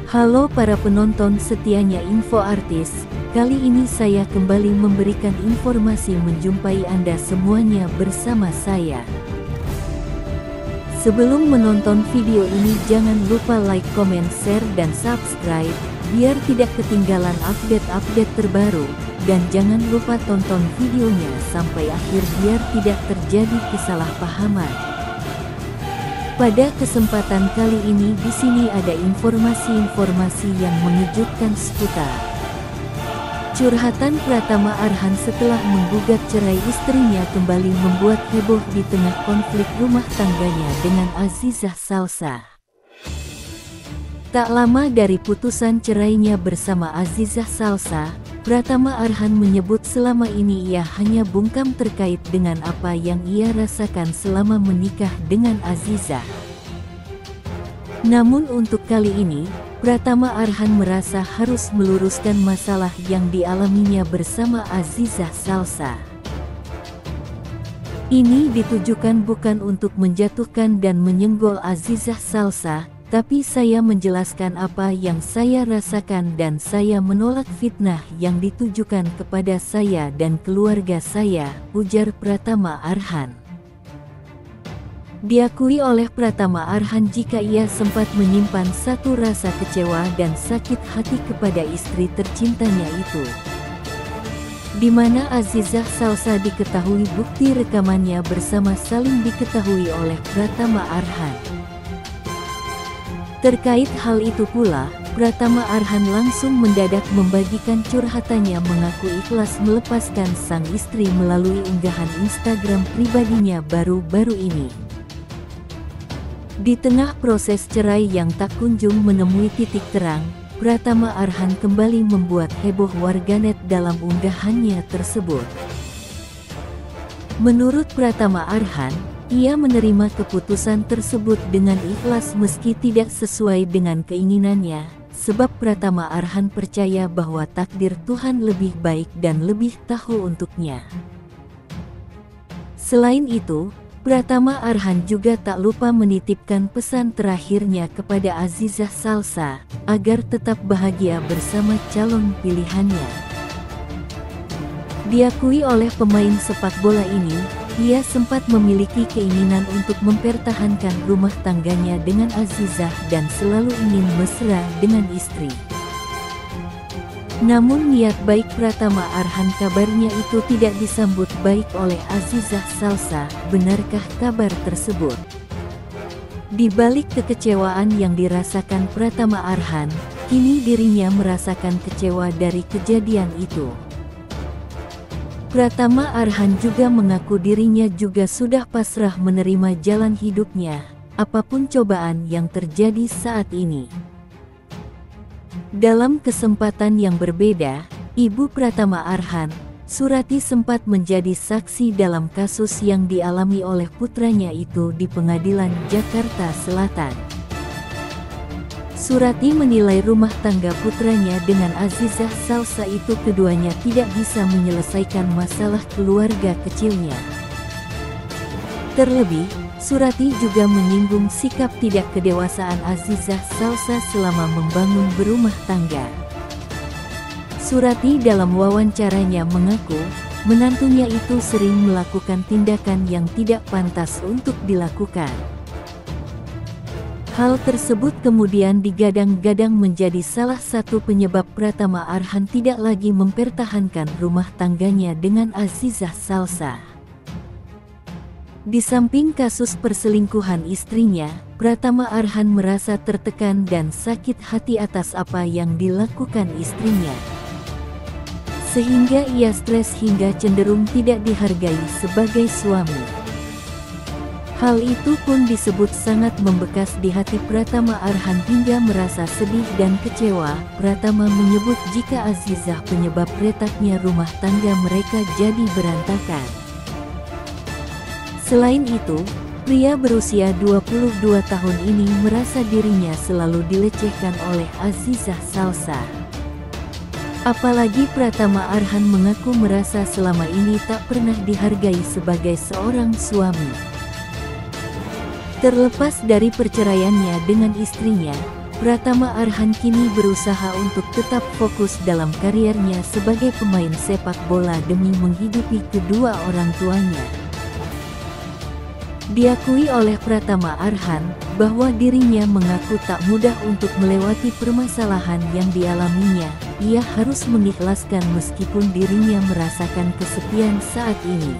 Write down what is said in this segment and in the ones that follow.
Halo para penonton setianya Info Artis, kali ini saya kembali memberikan informasi menjumpai Anda semuanya bersama saya. Sebelum menonton video ini jangan lupa like, comment, share, dan subscribe, biar tidak ketinggalan update-update terbaru, dan jangan lupa tonton videonya sampai akhir biar tidak terjadi kesalahpahaman. Pada kesempatan kali ini di sini ada informasi-informasi yang mengejutkan seputar curhatan Pratama Arhan setelah menggugat cerai istrinya kembali membuat heboh di tengah konflik rumah tangganya dengan Azizah Salsa. Tak lama dari putusan cerainya bersama Azizah Salsa, Pratama Arhan menyebut selama ini ia hanya bungkam terkait dengan apa yang ia rasakan selama menikah dengan Azizah. Namun untuk kali ini, Pratama Arhan merasa harus meluruskan masalah yang dialaminya bersama Azizah Salsa. Ini ditujukan bukan untuk menjatuhkan dan menyenggol Azizah Salsa, tapi saya menjelaskan apa yang saya rasakan dan saya menolak fitnah yang ditujukan kepada saya dan keluarga saya, ujar Pratama Arhan. Diakui oleh Pratama Arhan jika ia sempat menyimpan satu rasa kecewa dan sakit hati kepada istri tercintanya itu, di mana Azizah Salsa diketahui bukti rekamannya bersama saling diketahui oleh Pratama Arhan. Terkait hal itu pula, Pratama Arhan langsung mendadak membagikan curhatannya mengaku ikhlas melepaskan sang istri melalui unggahan Instagram pribadinya baru-baru ini. Di tengah proses cerai yang tak kunjung menemui titik terang, Pratama Arhan kembali membuat heboh warganet dalam unggahannya tersebut. Menurut Pratama Arhan, ia menerima keputusan tersebut dengan ikhlas meski tidak sesuai dengan keinginannya, sebab Pratama Arhan percaya bahwa takdir Tuhan lebih baik dan lebih tahu untuknya. Selain itu, Pratama Arhan juga tak lupa menitipkan pesan terakhirnya kepada Azizah Salsa, agar tetap bahagia bersama calon pilihannya. Diakui oleh pemain sepak bola ini, ia sempat memiliki keinginan untuk mempertahankan rumah tangganya dengan Azizah dan selalu ingin mesra dengan istri. Namun niat baik Pratama Arhan kabarnya itu tidak disambut baik oleh Azizah Salsa. Benarkah kabar tersebut? Di balik kekecewaan yang dirasakan Pratama Arhan, kini dirinya merasakan kecewa dari kejadian itu. Pratama Arhan juga mengaku dirinya juga sudah pasrah menerima jalan hidupnya, apapun cobaan yang terjadi saat ini. Dalam kesempatan yang berbeda, Ibu Pratama Arhan, Surati sempat menjadi saksi dalam kasus yang dialami oleh putranya itu di Pengadilan Jakarta Selatan. Surati menilai rumah tangga putranya dengan Azizah Salsa itu keduanya tidak bisa menyelesaikan masalah keluarga kecilnya. Terlebih, Surati juga menyinggung sikap tidak kedewasaan Azizah Salsa selama membangun berumah tangga. Surati dalam wawancaranya mengaku, menantunya itu sering melakukan tindakan yang tidak pantas untuk dilakukan. Hal tersebut kemudian digadang-gadang menjadi salah satu penyebab Pratama Arhan tidak lagi mempertahankan rumah tangganya dengan Azizah Salsa. Di samping kasus perselingkuhan istrinya, Pratama Arhan merasa tertekan dan sakit hati atas apa yang dilakukan istrinya, sehingga ia stres hingga cenderung tidak dihargai sebagai suami. Hal itu pun disebut sangat membekas di hati Pratama Arhan hingga merasa sedih dan kecewa. Pratama menyebut jika Azizah penyebab retaknya rumah tangga mereka jadi berantakan. Selain itu, pria berusia 22 tahun ini merasa dirinya selalu dilecehkan oleh Azizah Salsa. Apalagi Pratama Arhan mengaku merasa selama ini tak pernah dihargai sebagai seorang suami. Terlepas dari perceraiannya dengan istrinya, Pratama Arhan kini berusaha untuk tetap fokus dalam kariernya sebagai pemain sepak bola demi menghidupi kedua orang tuanya. Diakui oleh Pratama Arhan bahwa dirinya mengaku tak mudah untuk melewati permasalahan yang dialaminya. Ia harus mengikhlaskan meskipun dirinya merasakan kesepian saat ini.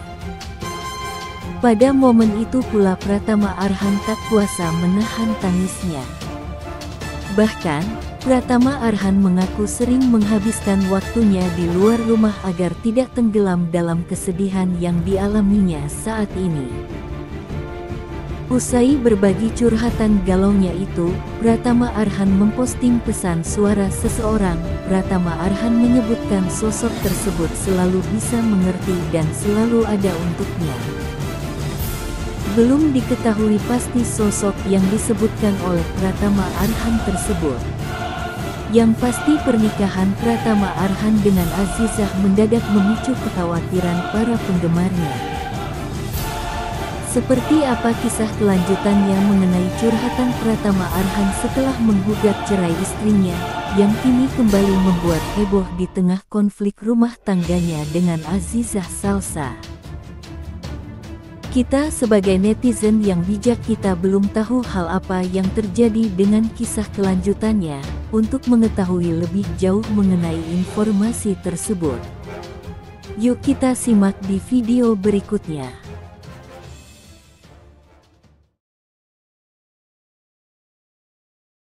Pada momen itu pula Pratama Arhan tak kuasa menahan tangisnya. Bahkan, Pratama Arhan mengaku sering menghabiskan waktunya di luar rumah agar tidak tenggelam dalam kesedihan yang dialaminya saat ini. Usai berbagi curhatan galaunya itu, Pratama Arhan memposting pesan suara seseorang. Pratama Arhan menyebutkan sosok tersebut selalu bisa mengerti dan selalu ada untuknya. Belum diketahui pasti sosok yang disebutkan oleh Pratama Arhan tersebut. Yang pasti pernikahan Pratama Arhan dengan Azizah mendadak memicu kekhawatiran para penggemarnya. Seperti apa kisah kelanjutannya mengenai curhatan Pratama Arhan setelah menggugat cerai istrinya, yang kini kembali membuat heboh di tengah konflik rumah tangganya dengan Azizah Salsa. Kita sebagai netizen yang bijak kita belum tahu hal apa yang terjadi dengan kisah kelanjutannya. Untuk mengetahui lebih jauh mengenai informasi tersebut, yuk kita simak di video berikutnya.